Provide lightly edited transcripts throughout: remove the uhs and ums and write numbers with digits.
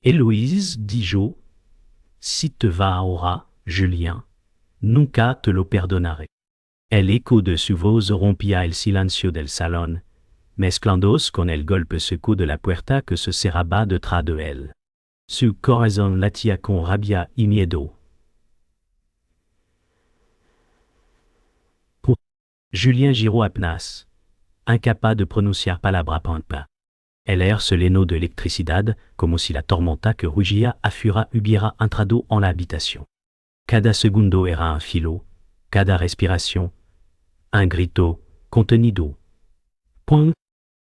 Héloïse, dit Jo, si te va ahora, Julien, nunca te lo perdonaré. El eco de su voz rompía el silencio del salón, mezclándose con el golpe seco de la puerta que se cerraba detrás de él. Su corazón latía con rabia y miedo. Julien giró apenas, incapaz de pronunciar palabra pampa. El air se llenó de electricidad, como si la tormenta que rugía afuera hubiera entrado en la habitación. Cada segundo era un filo, cada respiración, un grito contenido. Point.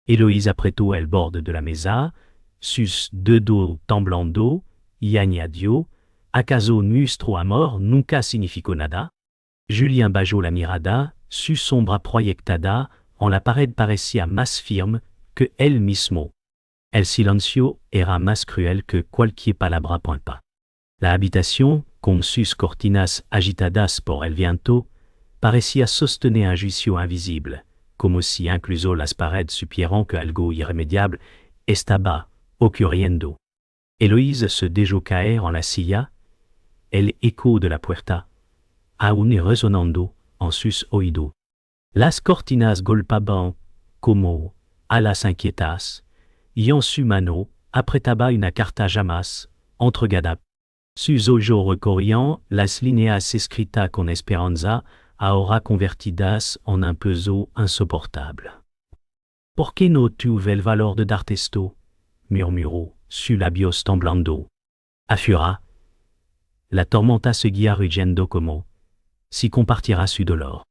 Héloïse apretó el borde de la mesa, sus dedos temblando, y añadió, ¿acaso nuestro amor nunca significó nada? Julien bajó la mirada, su sombra proyectada en la pared parecía más firme que él mismo. El silencio era más cruel que cualquier palabra pampa. La habitación, con sus cortinas agitadas por el viento, parecía sostener un juicio invisible, como si incluso las paredes supieran que algo irremediable estaba ocurriendo. Héloïse se dejó caer en la silla, el eco de la puerta, aún resonando en sus oídos. Las cortinas golpeaban como alas inquietas, y en su mano apretaba una carta jamás entregada. Sus ojos recorrían las líneas escritas con esperanza, ahora convertidas en un peso insoportable. ¿Por qué no tuve el valor de darte esto? Murmuró, sus labios temblando. Afura. La tormenta seguía rugiendo como si compartiera su dolor.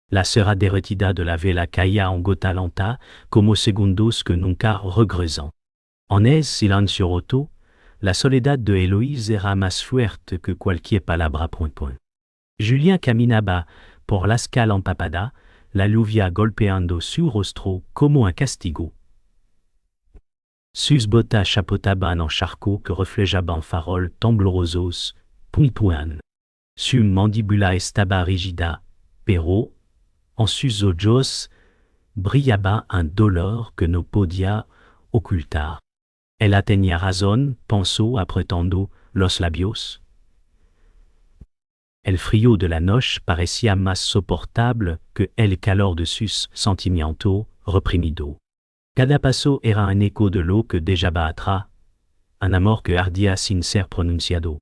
La cera derretida de la vela caía en gota lenta, como segundos que nunca regresan. En ese silencio roto, la soledad de Héloïse era más fuerte que cualquier palabra point. Julien caminaba por la escala empapada, la lluvia golpeando su rostro como un castigo. Sus botas chapotaban en charco que reflejaban faroles temblorosos, point. Su mandíbula estaba rígida, pero en sus ojos brillaba un dolor que no podía ocultar. Ella tenía razón, pensó apretando los labios. El frío de la noche parecía más soportable que el calor de sus sentimientos reprimidos. Cada paso era un eco de lo que dejaba atrás, un amor que ardía sin ser pronunciado.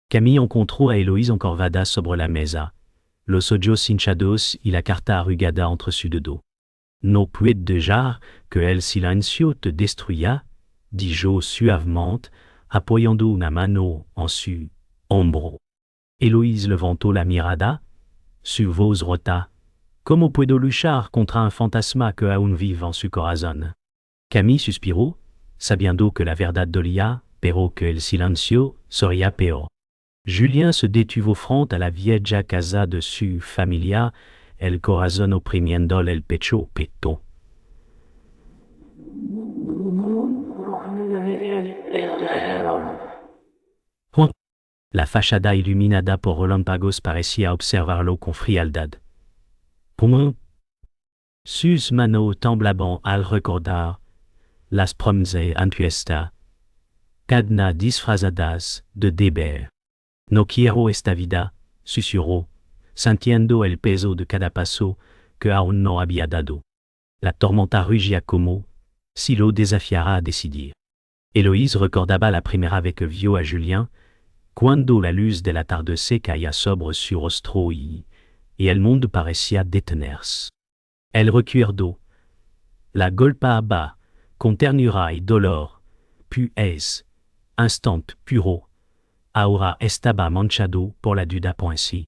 Camille encontró a Héloïse encorvada sobre la mesa, los ojos hinchados y la carta arrugada entre sus dedos. No puede dejar que el silencio te destruya, dijo suavemente, apoyando una mano en su hombro. Héloïse levantó la mirada, su voz rota. ¿Cómo puedo luchar contra un fantasma que aún vive en su corazón? Camille suspiró, sabiendo que la verdad dolía, pero que el silencio sería peor. Julien se detuvo frente a la vieja casa de su familia, el corazón oprimiéndole el pecho. La fachada iluminada por relámpagos parecía observarlo con frialdad. Sus manos temblaban al recordar las promesas antiestas, cadena disfrazadas de deber. No quiero esta vida, susurró, sintiendo el peso de cada paso que aún no había dado. La tormenta rugía como si lo desafiara a decidir. Héloïse recordaba la primera vez que vio a Julien, cuando la luz del atardecer caía sobre su rostro y el mundo parecía detenerse. Elle recuerdó, la golpeaba con ternura y dolor, puis ese instant puro, ahora estaba manchado por la duda sí.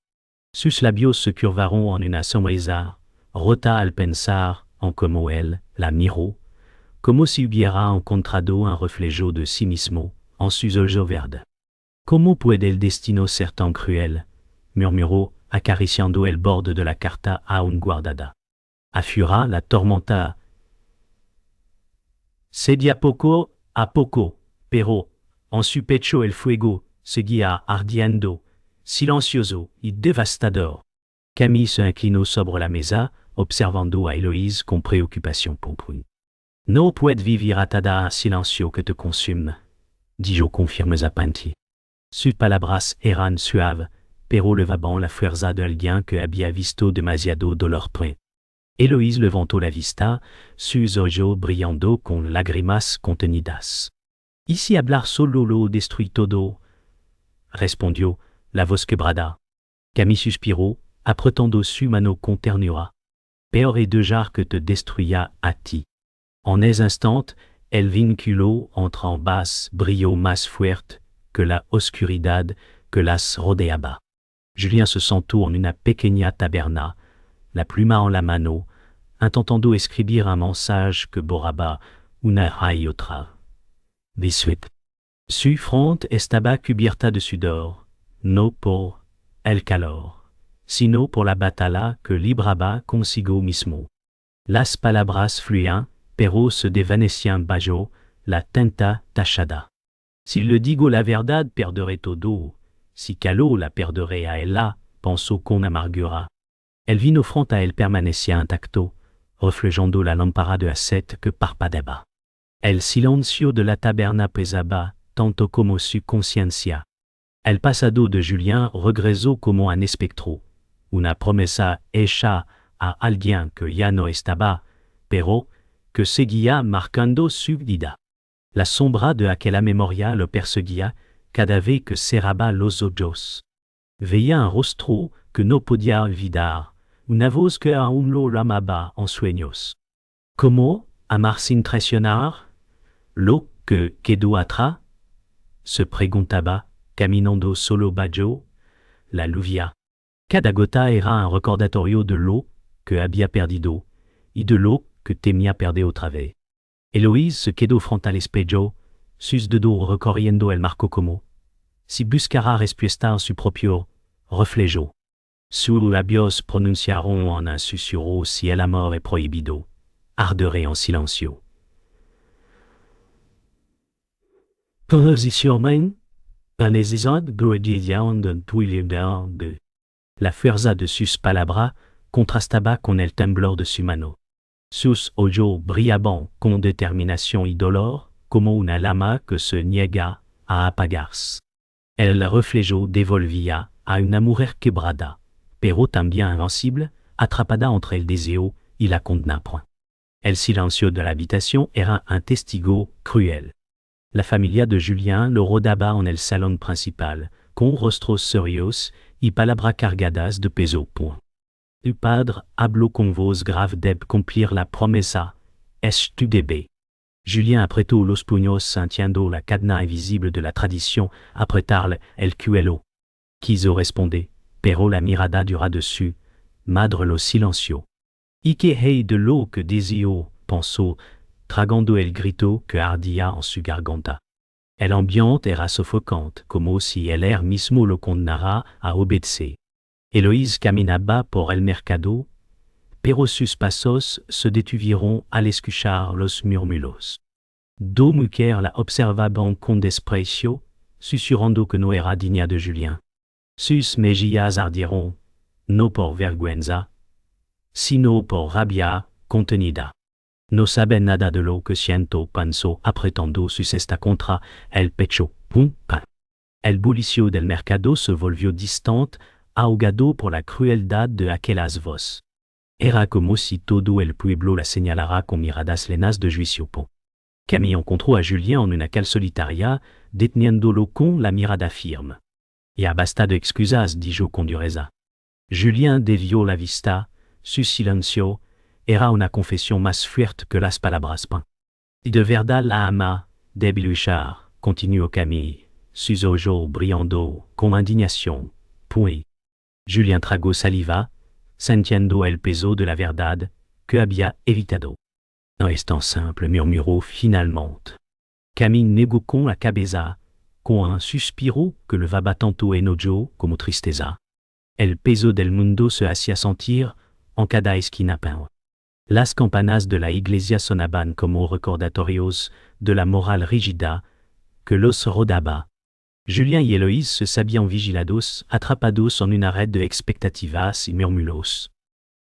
Sus labios se curvaron en una sonrisa, rota al pensar en cómo él la miró, como si hubiera encontrado un reflejo de sí mismo en sus ojos verdes. ¿Cómo puede el destino ser tan cruel? Murmuró, acariciando el borde de la carta aún guardada. Afura la tormenta. Cedía poco a poco, pero en su pecho el fuego seguía ardiendo, silencioso y devastador. Camille se inclinó sobre la mesa, observando a Héloïse con preocupación. No puedes vivir atada a un silencio que te consume. Dijo confirme Zapinti. Su palabras eran suave, pero levaban la fuerza de alguien que había visto demasiado dolor près. Héloïse levantó la vista, sus ojos brillando con lágrimas contenidas. ¿Y si hablar solo lo destruí todo? Respondió la voz quebrada. Camille suspiró, apretando su mano con ternura. Peor es dejar que te destruya a ti. En ese instant, el vínculo entre ambas brilló más fuerte que la oscuridad que las rodeaba. Julien se sentó en una pequeña taberna, la pluma en la mano, intentando escribir un mensaje que borraba una y otra. De suite. Su frente estaba cubierta de sudor, no por el calor, sino por la batalla que libraba consigo mismo. Las palabras fluían, pero se desvanecían bajo la tinta tachada. Si le digo la verdad perderé todo, si caló la perderé a ella, pensó con amargura. El vino frente a él permanecía intacto, reflejando la lámpara de aceite que parpadeaba. El silencio de la taberna pesaba, tanto como su conciencia. El pasado de Julien regresó como un espectro, una promesa hecha a alguien que ya no estaba, pero que seguía marcando su vida. La sombra de aquella memoria lo perseguía cada vez que cerraba los ojos. Veía un rostro que no podía olvidar, una voz que aún lo llamaba en sueños. ¿Cómo amar sin traicionar? Lo que quedó atrás? Se preguntaba, caminando solo bajo la lluvia. Cada gota era un recordatorio de lo que había perdido, y de lo que temía perder otra vez. Héloïse se quedó frente al espejo, sus dedos recorriendo el marco como si buscara respuesta su propio reflejo. Sus labios pronunciaron en un susurro si el amor es prohibido, arderé en silencio. Posicionnement, un épisode quotidien de Twitter de la fuerza de sus palabras contrastaba con el temblor de su mano. Sus ojos brillaban con determinación y dolor, como una llama que se niega a apagarse. El reflejo devolvía a una mujer quebrada, pero también invencible, atrapada entre el deseo y la condena. El silencio de la habitación era un testigo cruel. La familia de Julien lo rodaba en el salón principal, con rostros serios y palabras cargadas de peso. El padre habló con voz grave de cumplir la promesa. Es tu bebé. Julien apretó los puños sintiendo la cadena invisible de la tradición apretarle el cuello. Quiso responder, pero la mirada dura de su madre lo silenció. ¿Y qué hay de lo que deseo? Pensó, tragando el grito que ardía en su garganta. El ambiente era sofocante, como si el aire mismo lo condenara a obedecer. Héloïse caminaba por el mercado, pero sus pasos se detuvieron al escuchar los murmullos. Dos mujeres la observaban con desprecio, susurrando que no era digna de Julien. Sus mejillas ardieron, no por vergüenza, sino por rabia contenida. No sabe nada de lo que siento, pensó, apretando su cesta contra el pecho. Pum, pam. El bullicio del mercado se volvió distante, ahogado por la crueldad de aquellas voces. Era como si todo el pueblo la señalara con miradas llenas de juicio. Camille encontró a Julien en una calle solitaria, deteniéndolo con la mirada firme. Ya basta de excusas, dijo con dureza. Julien desvió la vista, su silencio era una confesión más fuerte que las palabras. Y de verdad la ama, débil luchar, continuó Camille, sus ojos brillando con indignación. Puis, Julien tragó saliva, sintiendo el peso de la verdad que había evitado. No es tan simple, murmuró finalmente. Camille negó con la cabeza, con un suspiro que levaba tanto enojo como tristeza. El peso del mundo se hacía sentir en cada esquina. Las campanas de la iglesia sonaban como recordatorios de la moral rígida que los rodaba. Julien y Héloïse se sabían vigilados, atrapados en una red de expectativas y murmullos.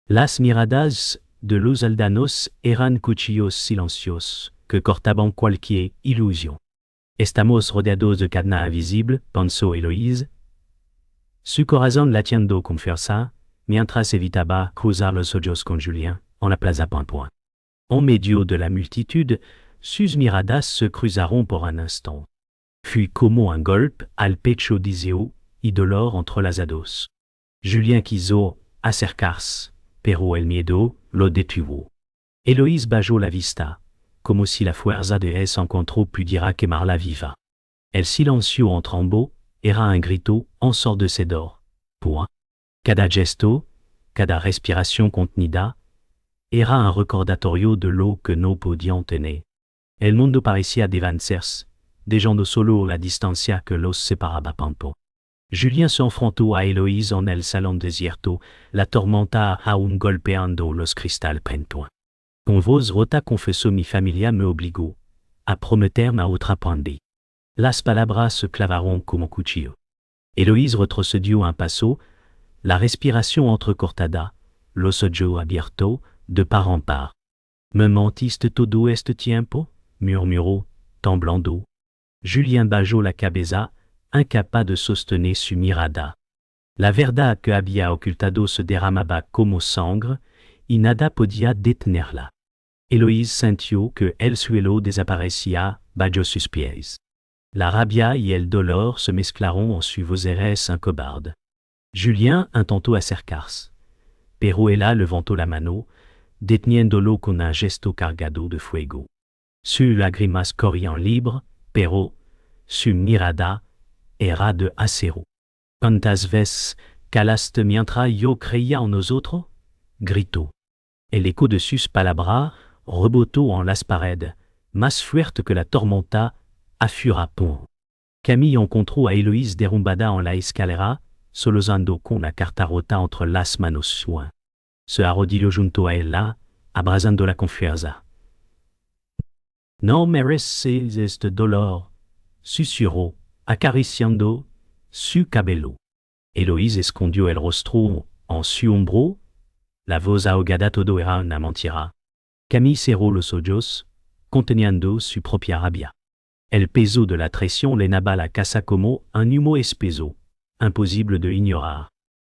Las miradas de los aldeanos eran cuchillos silenciosos que cortaban cualquier ilusión. Estamos rodeados de cadenas invisibles, pensó Eloise. Su corazón latiendo con fuerza, mientras evitaba cruzar los ojos con Julien, en la plaza Point. En medio de la multitude, sus miradas se cruzaron por un instant. Puis como un golpe al pecho diseo, y dolor entrelazados. Julien quiso acercarse, pero el miedo lo detuvo. Eloise bajó la vista, como si la fuerza de ese encuentro pudiera quemarla viva. El silencio en trembló, era un grito ensordecedor. Point. Cada gesto, cada respiración contenida, era un recordatorio de lo que no podían tener. El mundo parecía desvanecerse, dejando solo la distancia que los separaba pronto. Julien se enfrentó a Eloise en el salón desierto, la tormenta aún golpeando los cristales pronto. Con voz rota confesó mi familia me obligó a prometerme a otra parte. Las palabras se clavaron como cuchillo. Eloise retrocedió un paso, la respiración entrecortada, los ojos abiertos, de par en par. Me mentiste todo este tiempo, murmuró, temblando. Julien bajó la cabeza, incapaz de sostener su mirada. La verdad que había ocultado se derramaba como sangre, y nada podía detenerla. Eloise sintió que el suelo desaparecía bajo sus pies. La rabia y el dolor se mezclaron en su voz cobarde. Julien intentó acercarse, pero ella levantó la mano, deteniéndolo con un gesto cargado de fuego. Sus lágrimas corrían libre, pero su mirada era de acero. ¿Cuántas veces calaste mientras yo creía en nosotros? Gritó. El eco de sus palabras rebotó en las paredes, más fuerte que la tormenta, a furapón. Camille encontró a Eloise derrumbada en la escalera, solozando con la carta rota entre las manos suyas. Se arrodilló junto a ella, abrazándola con fuerza. No mereces este dolor, susurró, acariciando su cabello. Eloise escondió el rostro en su hombro, la voz ahogada todo era una mentira. Camille cerró los ojos, conteniendo su propia rabia. El peso de la traición le naba la casa como un humo espeso, imposible de ignorar.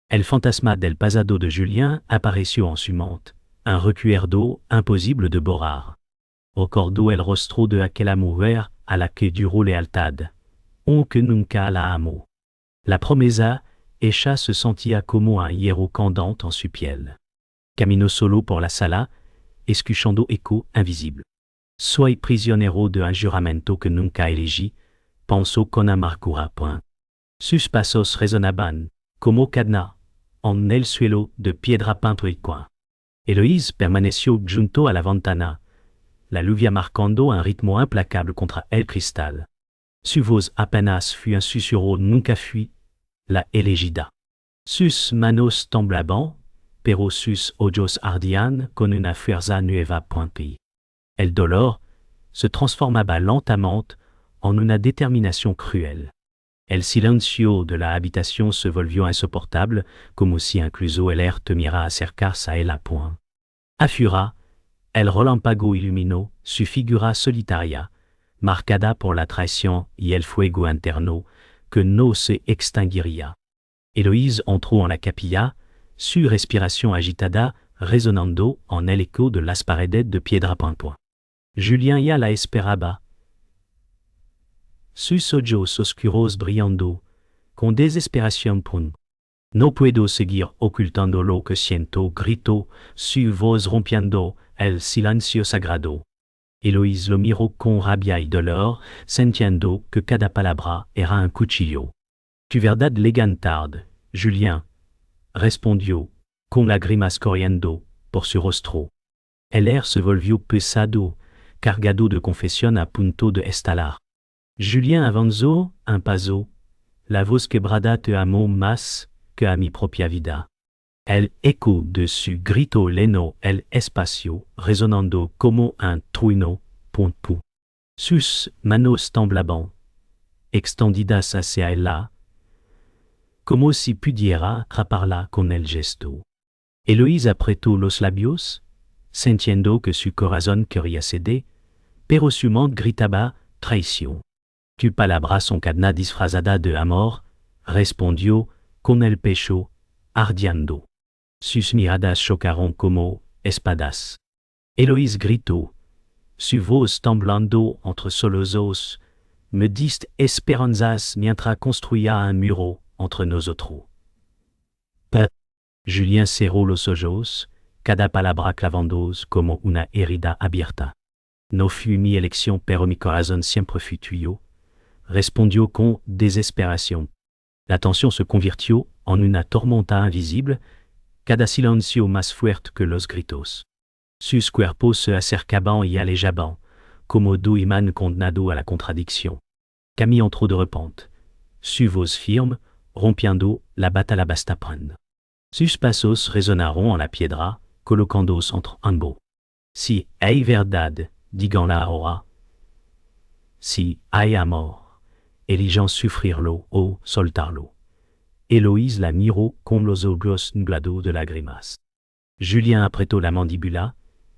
El fantasma del pasado de Julien apareció en su mente, un recuerdo imposible de borrar. Recordó el rostro de aquella mujer a la que juró lealtad, aunque nunca la amó. La promesa hecha se sentía como un hierro candente en su piel. Caminó solo por la sala, escuchando eco invisible. Soy prisionero de un juramento que nunca elegí, pensó con amargura. Sus pasos resonaban, como cadena, en el suelo de piedra pinturicua. Eloise permaneció junto a la ventana, la lluvia marcando un ritmo implacable contra el cristal. Su voz apenas fut un susurro nunca fui, la elegida. Sus manos temblaban, pero sus ojos ardían con una fuerza nueva. El dolor se transformaba lentamente en una determinación cruel. El silencio de la habitación se volvió insoportable, como si incluso el air temiera acercarse a ella. Afura, el relámpago iluminó su figura solitaria, marcada por la traición y el fuego interno, que no se extinguiría. Eloise entró en la capilla, su respiración agitada resonando en el eco de las paredes de piedra. Julien ya la esperaba. Sus ojos oscuros brillando, con desesperación. No puedo seguir ocultando lo que siento, gritó, su voz rompiendo el silencio sagrado. Eloise lo miró con rabia y dolor, sintiendo que cada palabra era un cuchillo. Tu verdad llegan tarde, Julien, respondió, con lágrimas corriendo por su rostro. El air se volvió pesado, cargado de confesión a punto de estallar. Julien avanzó un paso, la voz quebrada te amó más que a mi propia vida. El eco de su grito llenó el espacio, resonando como un trueno. Sus manos temblaban, extendidas hacia ella, como si pudiera atraparla con el gesto. Eloise apretó los labios, sintiendo que su corazón quería ceder, pero su mente gritaba traición. Tu palabras son cadenas disfrazada de amor, respondió, con el pecho, ardiendo. Sus miradas chocaron como espadas. Héloïse gritó, su voz temblando entre solozos, me diste esperanzas mientras construía un muro entre nosotros. Julien cerró los ojos, cada palabra clavandosa como una herida abierta. No fui mi elección pero mi corazón siempre fut tuyo, respondió con desesperación. La tension se convirtió en una tormenta invisible, cada silencio más fuerte que los gritos. Sus cuerpos se acercaban y alejaban, como dos imán condenados a la contradicción. Camille entró de repente. Su voz firme, rompiendo la batalla basta prendre. Sus pasos resonaron en la piedra, colocándose entre ambos. Si hay verdad, díganla ahora. Si hay amor, elijan sufrirlo o soltarlo. Héloïse la miró con los ojos nublados de lágrimas. Julien apretó la mandíbula,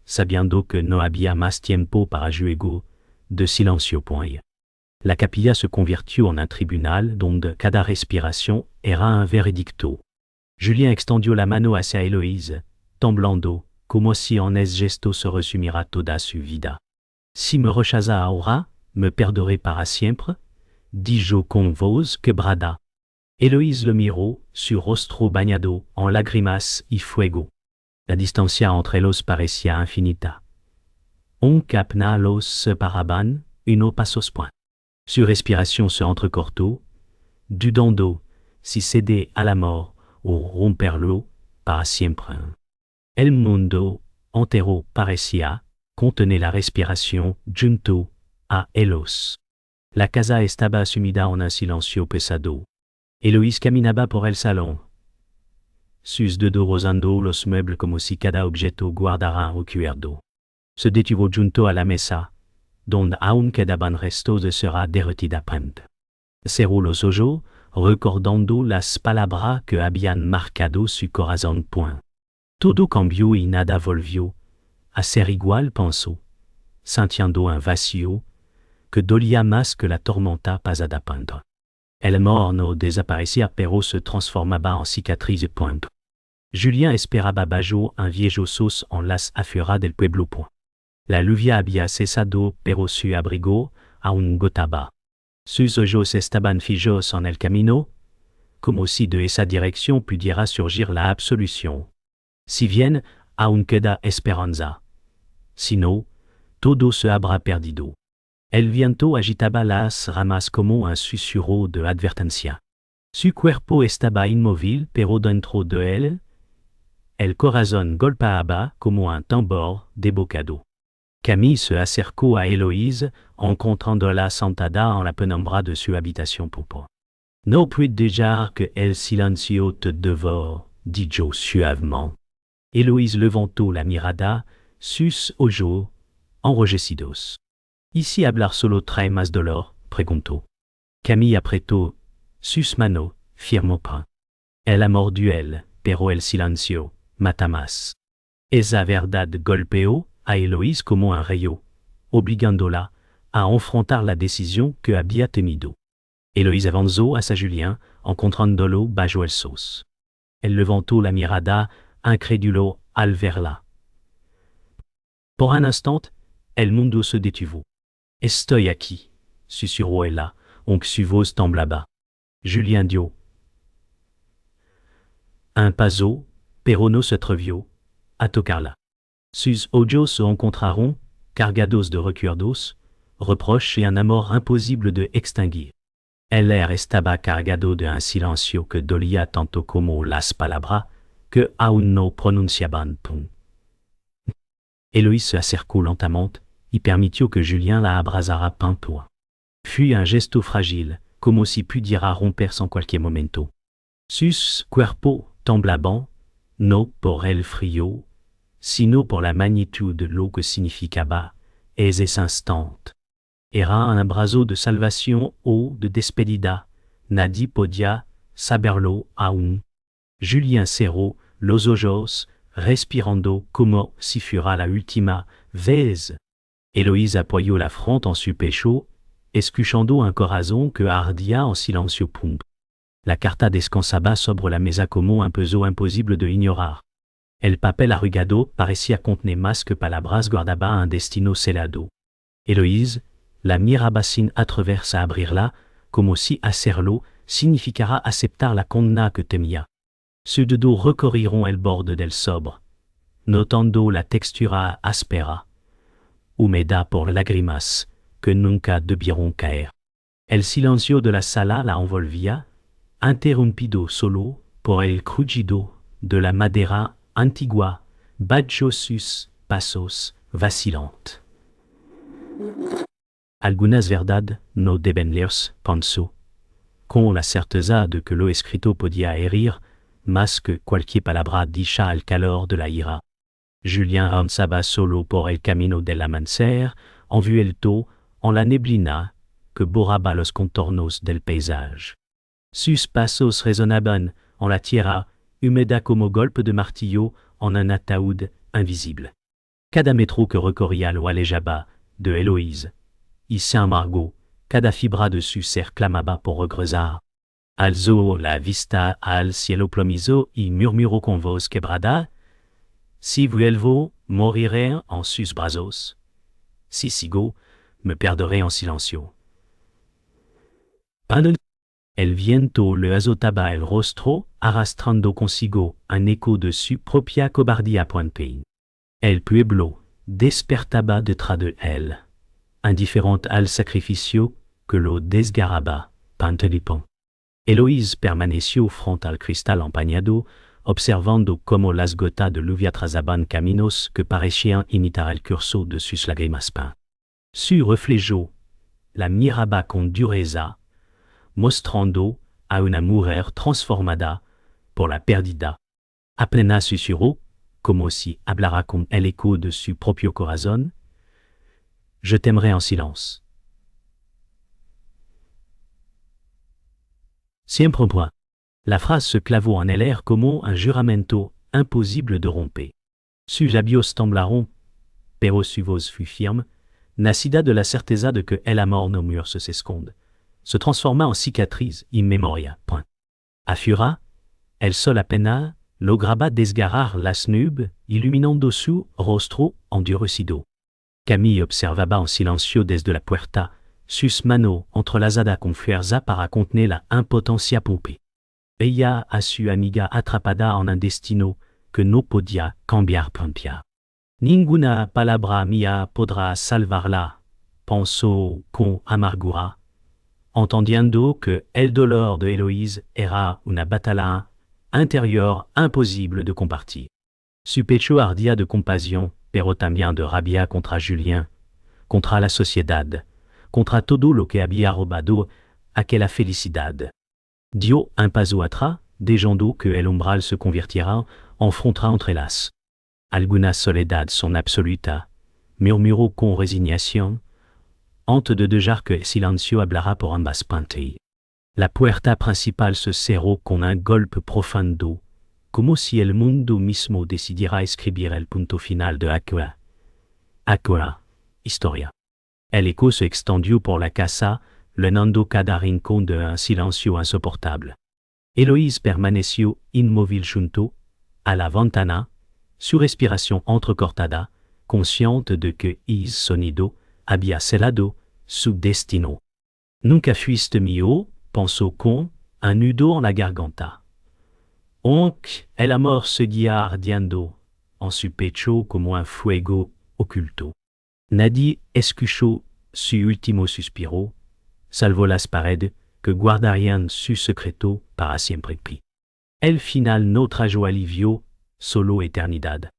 sabiendo que no había más tiempo para juego de silencio point. La capilla se convirtió en un tribunal donde cada respiración era un veredicto. Julien extendió la mano hacia Héloïse, temblando, como si en ese gesto se resumiera toda su vida. Si me rechaza ahora, me perderé para siempre, dijo con voz quebrada. Héloïse le miró, su rostro bañado en lágrimas y fuego. La distancia entre ellos parecía infinita. Un capna los separaban, uno pasos point. Su respiración se entrecortó, dudando si ceder a la mort o romperlo para siempre. El mundo entero parecía contener la respiración junto a ellos. La casa estaba sumida en un silencio pesado. Héloïse caminaba por el salón, sus dedos rozando los muebles como si cada objeto guardara un recuerdo. Se detuvo junto a la mesa, donde aún quedaban restos de cera derretida pronto. Cerró los ojos, recordando las palabras que habían marcado su corazón point. Todo cambió y nada volvió a ser igual, pensó, sintiendo un vacío que dolía más que la tormenta pasada pronto. El mort no desaparecía pero se transformaba en cicatriz point. Julien esperaba bajo un viejo sos en las afueras del pueblo point. La lluvia había cesado pero su abrigo aún gotaba. Sus ojos estaban fijos en el camino, como si de esa dirección pudiera surgir la absolución. Si bien aún queda esperanza. Si no, todo se habrá perdido. El viento agitaba las ramas como un susurro de advertencia. Su cuerpo estaba inmóvil pero dentro de él, el corazón golpeaba como un tambor desbocado. Camille se acercó a Héloïse, encontrándola sentada en la penumbra de su habitación pourpre. No puedo dejar que el silencio te devore, dijo suavement. Héloïse levantó la mirada, sus ojos enrojecidos. ¿Y si hablar solo trae más dolor? Preguntó. Camille apretó sus manos, firmo pas. El amor duele, pero el silencio mata más. Esa verdad golpeó a Héloïse como un rayo, obligándola a enfrentar la décision que había temido. Héloïse avanzó hacia Julien, encontrándolo bajo el sos. Elle levantó la mirada, incrédulo al verla. Por un instant, el mundo se detuvo. Estoy aquí, susurró ella, aunque su voz temblaba. Julien dio un paso, pero no se atrevió a tocarla. Sus ojos se encontraron, cargados de recuerdos, reproches y un amor imposible de extinguir. El aire estaba cargado de un silencio que dolía tanto como las palabras que aún no pronunciaban. Héloïse se acercó lentamente y permitió que Julien la abrazara pronto. Fut un gesto fragile, como si pudiera romperse en cualquier momento. Sus cuerpo temblaban, no por el frío, sino por la magnitud de lo que significaba ese instante. Era un abrazo de salvación o de despedida, nadie podía saberlo aún. Julien cerró los ojos, respirando como si fuera la última vez. Héloïse apoyó la frente en su pecho, escuchando un corazón que ardía en silencio pump. La carta descansaba sobre la mesa como un peso imposible de ignorar. El papel arrugado parecía contener más que palabras guardaba un destino celado. Héloïse la miraba sin atreverse a abrirla, como si hacerlo significara aceptar la condena que temía. Sus dedos recorrieron el borde del sobre, notando la textura áspera, húmeda por lágrimas que nunca debieron caer. El silencio de la sala la envolvía, interrumpido solo por el crujido de la madera antigua, bajo sus pasos vacilantes. Algunas verdades no deben leerse, pensó, con la certeza de que lo escrito podía herir más que cualquier palabra dicha al calor de la ira. Julien avanzaba solo por el camino del amanecer, envuelto en la neblina que borraba los contornos del paisaje. Sus pasos resonaban en la tierra húmeda como golpe de martillo en un ataúd invisible. Cada metro que recorría lo alejaba de Héloïse, y sin embargo, cada fibra de su ser clamaba por regresar. Alzó la vista al cielo plomizo y murmuró con voz quebrada: Si vuelvo, moriré en sus brazos. Si sigo, me perderé en silencio. El viento le azotaba el rostro, arrastrando consigo un eco de su propia cobardía pointeña. El pueblo despertaba detrás de él, indiferente al sacrificio que lo desgarraba, pantelipón. Héloïse permaneció frente al cristal empañado, observando cómo las gotas de lluvia trazaban caminos que parecían imitar el curso de sus lágrimas peintes. Su reflejo la miraba con dureza, mostrando a una mujer transformada por la pérdida. Apenas susurró, como si hablara con el eco de su propio corazón: Je t'aimerai en silence. Siempre point. La phrase se clavó en el air como un juramento imposible de romper. Sus labios temblaron, pero su voz fut firme, nacida de la certeza de que el amor no mur se esconde. Se transforma en cicatriz y memoria. Point. Afura, el sol apenas lograba desgarrar las nubes, iluminando su rostro endurecido. Camille observaba en silencio desde la puerta, sus manos entrelazadas con fuerza para contener la impotencia pulpe. Ella a su amiga atrapada en un destino que no podía cambiar pronto. Ninguna palabra mía podrá salvarla, pensó con amargura, entendiendo que el dolor de Héloïse era una batalla intérieure imposible de compartir. Su pecho ardía de compasión, pero también de rabia contra Julien, contra la sociedad, contra todo lo que había robado aquella felicidad. Dio un paso atrás, dejando que el umbral se convirtiera en frontera entre las. Algunas soledad son absoluta, murmuró con resignación, antes de dejar que el silencio hablara por ambas partes. La puerta principal se cerró con un golpe profundo, como si el mundo mismo decidiera escribir el punto final de aquella historia. El eco se extendió por la casa, llenando cada rincón de un silencio insoportable. Héloïse permaneció inmóvil junto a la ventana, su respiración entrecortada, consciente de que ese sonido había sellado su destino. Nunca fuiste mío, pensó con un nudo en la garganta. Aunque el amor seguía ardiendo en su pecho como un fuego oculto. Nadie escuchó su último suspiro, salvo las paredes que guardarían su secreto para siempre. El final no trajo alivio, solo eternidad.